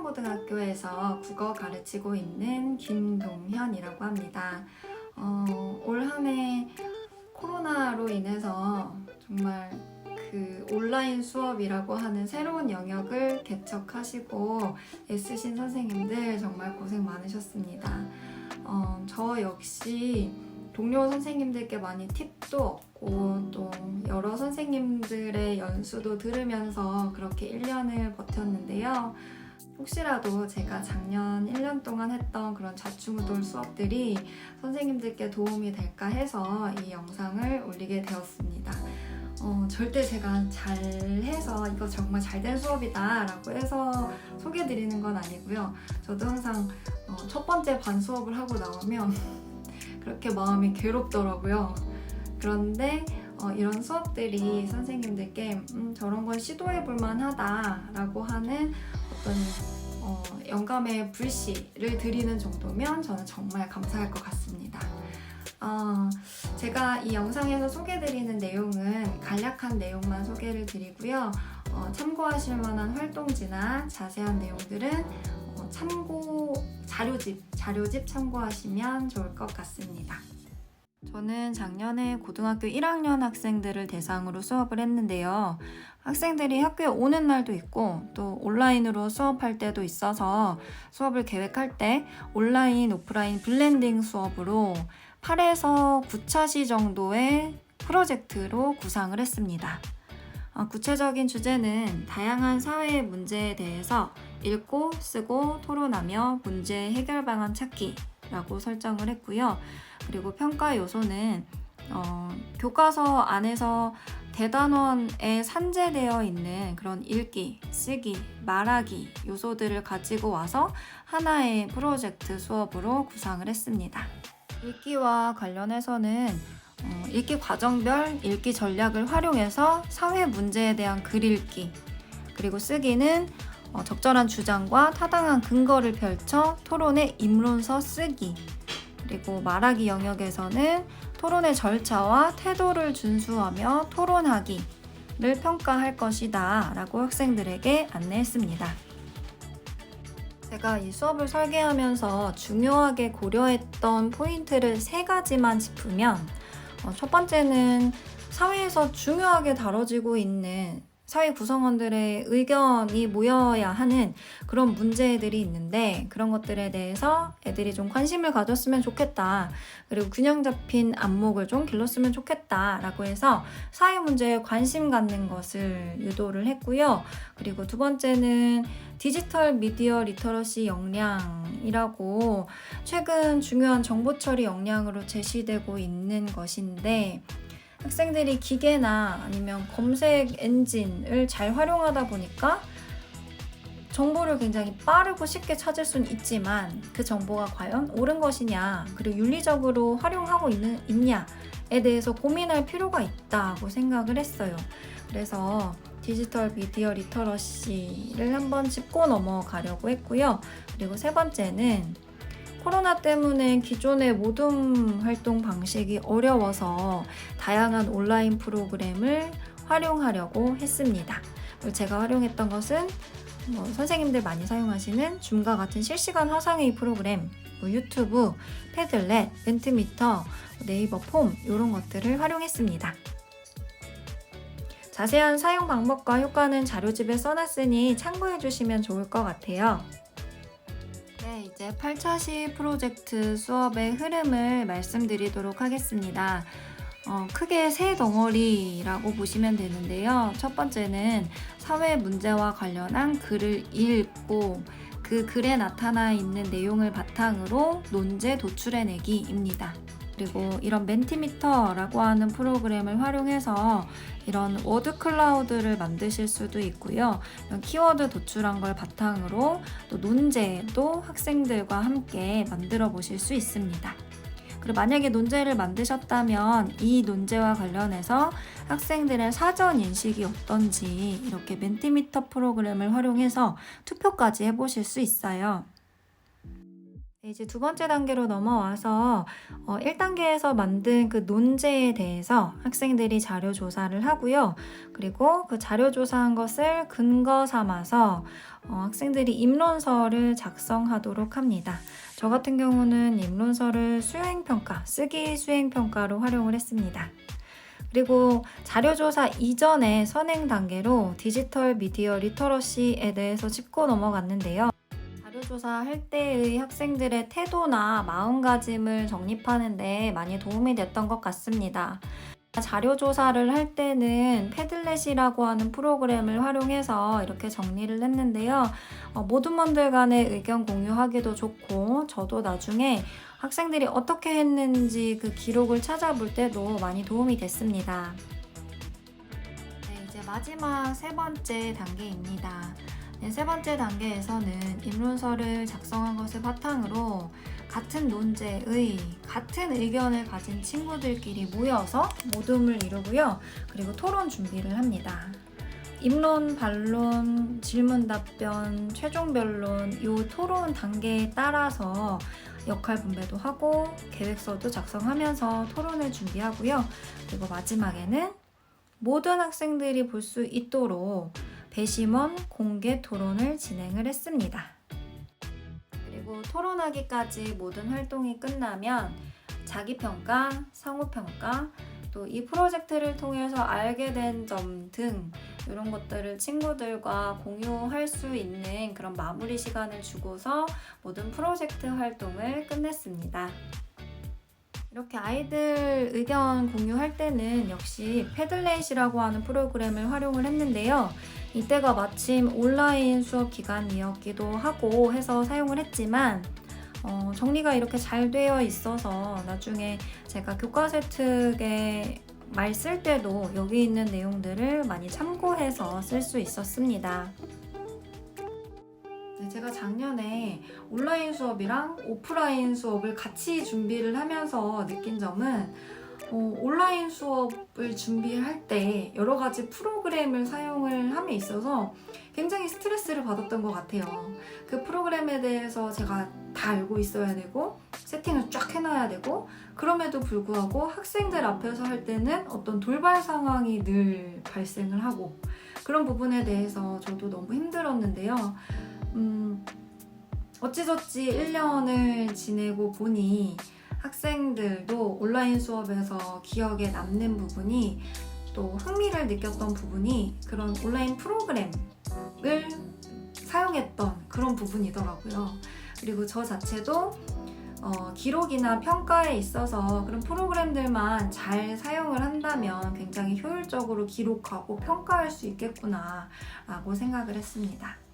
사양고등학교에서 국어 가르치고 있는 김동현이라고 합니다. 올 한 해 코로나로 인해서 정말 그 온라인 수업이라고 하는 새로운 영역을 개척하시고 애쓰신 선생님들 정말 고생 많으셨습니다. 저 역시 동료 선생님들께 많이 팁도 얻고 또 여러 선생님들의 연수도 들으면서 그렇게 1년을 버텼는데요. 혹시라도 제가 작년 1년 동안 했던 그런 좌충우돌 수업들이 선생님들께 도움이 될까 해서 이 영상을 올리게 되었습니다. 절대 제가 잘해서 이거 정말 잘된 수업이다 라고 해서 소개해드리는 건 아니고요. 저도 항상 첫 번째 반 수업을 하고 나오면 그렇게 마음이 괴롭더라고요. 그런데 이런 수업들이 선생님들께 저런 건 시도해볼 만하다라고 하는 어떤 영감의 불씨를 드리는 정도면 저는 정말 감사할 것 같습니다. 제가 이 영상에서 소개해드리는 내용은 간략한 내용만 소개를 드리고요. 참고하실 만한 활동지나 자세한 내용들은 참고 자료집 참고하시면 좋을 것 같습니다. 저는 작년에 고등학교 1학년 학생들을 대상으로 수업을 했는데요. 학생들이 학교에 오는 날도 있고 또 온라인으로 수업할 때도 있어서 수업을 계획할 때 온라인, 오프라인 블렌딩 수업으로 8에서 9차시 정도의 프로젝트로 구상을 했습니다. 구체적인 주제는 다양한 사회의 문제에 대해서 읽고 쓰고 토론하며 문제 해결 방안 찾기라고 설정을 했고요. 그리고 평가 요소는 교과서 안에서 대단원에 산재되어 있는 그런 읽기, 쓰기, 말하기 요소들을 가지고 와서 하나의 프로젝트 수업으로 구상을 했습니다. 읽기와 관련해서는 읽기 과정별 읽기 전략을 활용해서 사회 문제에 대한 글 읽기, 그리고 쓰기는 적절한 주장과 타당한 근거를 펼쳐 토론의 입론서 쓰기, 그리고 말하기 영역에서는 토론의 절차와 태도를 준수하며 토론하기를 평가할 것이다 라고 학생들에게 안내했습니다. 제가 이 수업을 설계하면서 중요하게 고려했던 포인트를 3가지만 짚으면 첫 번째는 사회에서 중요하게 다뤄지고 있는 사회 구성원들의 의견이 모여야 하는 그런 문제들이 있는데 그런 것들에 대해서 애들이 좀 관심을 가졌으면 좋겠다. 그리고 균형 잡힌 안목을 좀 길렀으면 좋겠다 라고 해서 사회 문제에 관심 갖는 것을 유도를 했고요. 그리고 두 번째는 디지털 미디어 리터러시 역량이라고 최근 중요한 정보 처리 역량으로 제시되고 있는 것인데 학생들이 기계나 아니면 검색 엔진을 잘 활용하다 보니까 정보를 굉장히 빠르고 쉽게 찾을 수는 있지만 그 정보가 과연 옳은 것이냐 그리고 윤리적으로 활용하고 있냐에 대해서 고민할 필요가 있다고 생각을 했어요. 그래서 디지털 미디어 리터러시를 한번 짚고 넘어가려고 했고요. 그리고 세 번째는 코로나 때문에 기존의 모든 활동 방식이 어려워서 다양한 온라인 프로그램을 활용하려고 했습니다. 제가 활용했던 것은 선생님들 많이 사용하시는 줌과 같은 실시간 화상회의 프로그램, 유튜브, 패들렛, 멘트미터, 네이버 폼 이런 것들을 활용했습니다. 자세한 사용 방법과 효과는 자료집에 써놨으니 참고해 주시면 좋을 것 같아요. 이제 8차시 프로젝트 수업의 흐름을 말씀드리도록 하겠습니다. 크게 3덩어리라고 보시면 되는데요. 첫 번째는 사회 문제와 관련한 글을 읽고 그 글에 나타나 있는 내용을 바탕으로 논제 도출해내기입니다. 그리고 이런 멘티미터라고 하는 프로그램을 활용해서 이런 워드 클라우드를 만드실 수도 있고요. 이런 키워드 도출한 걸 바탕으로 또 논제도 학생들과 함께 만들어 보실 수 있습니다. 그리고 만약에 논제를 만드셨다면 이 논제와 관련해서 학생들의 사전 인식이 어떤지 이렇게 멘티미터 프로그램을 활용해서 투표까지 해보실 수 있어요. 네, 이제 두 번째 단계로 넘어와서 1단계에서 만든 그 논제에 대해서 학생들이 자료 조사를 하고요. 그리고 그 자료 조사한 것을 근거 삼아서 학생들이 입론서를 작성하도록 합니다. 저 같은 경우는 입론서를 수행평가, 쓰기 수행평가로 활용을 했습니다. 그리고 자료조사 이전의 선행 단계로 디지털 미디어 리터러시에 대해서 짚고 넘어갔는데요. 자료조사할 때의 학생들의 태도나 마음가짐을 정립하는 데 많이 도움이 됐던 것 같습니다. 자료조사를 할 때는 패들렛이라고 하는 프로그램을 활용해서 이렇게 정리를 했는데요. 모든 분들 간에 의견 공유하기도 좋고 저도 나중에 학생들이 어떻게 했는지 그 기록을 찾아볼 때도 많이 도움이 됐습니다. 네, 이제 마지막 세 번째 단계입니다. 네, 세 번째 단계에서는 입론서를 작성한 것을 바탕으로 같은 논제의 같은 의견을 가진 친구들끼리 모여서 모둠을 이루고요. 그리고 토론 준비를 합니다. 입론, 반론, 질문, 답변, 최종 변론 이 토론 단계에 따라서 역할 분배도 하고 계획서도 작성하면서 토론을 준비하고요. 그리고 마지막에는 모든 학생들이 볼 수 있도록 배심원 공개 토론을 진행을 했습니다. 그리고 토론하기까지 모든 활동이 끝나면 자기평가, 상호평가, 또 이 프로젝트를 통해서 알게 된 점 등 이런 것들을 친구들과 공유할 수 있는 그런 마무리 시간을 주고서 모든 프로젝트 활동을 끝냈습니다. 이렇게 아이들 의견 공유할 때는 역시 패들렛이라고 하는 프로그램을 활용을 했는데요. 이때가 마침 온라인 수업 기간이었기도 하고 해서 사용을 했지만 정리가 이렇게 잘 되어 있어서 나중에 제가 교과서 특에 말 쓸 때도 여기 있는 내용들을 많이 참고해서 쓸 수 있었습니다. 네, 제가 작년에 온라인 수업이랑 오프라인 수업을 같이 준비를 하면서 느낀 점은 온라인 수업을 준비할 때 여러 가지 프로그램을 사용을 함에 있어서 굉장히 스트레스를 받았던 것 같아요. 그 프로그램에 대해서 제가 다 알고 있어야 되고 세팅을 쫙 해놔야 되고 그럼에도 불구하고 학생들 앞에서 할 때는 어떤 돌발 상황이 늘 발생을 하고 그런 부분에 대해서 저도 너무 힘들었는데요. 어찌저찌 1년을 지내고 보니 학생들도 온라인 수업에서 기억에 남는 부분이 또 흥미를 느꼈던 부분이 그런 온라인 프로그램을 사용했던 그런 부분이더라고요. 그리고 저 자체도 기록이나 평가에 있어서 그런 프로그램들만 잘 사용을 한다면 굉장히 효율적으로 기록하고 평가할 수 있겠구나 라고 생각을 했습니다.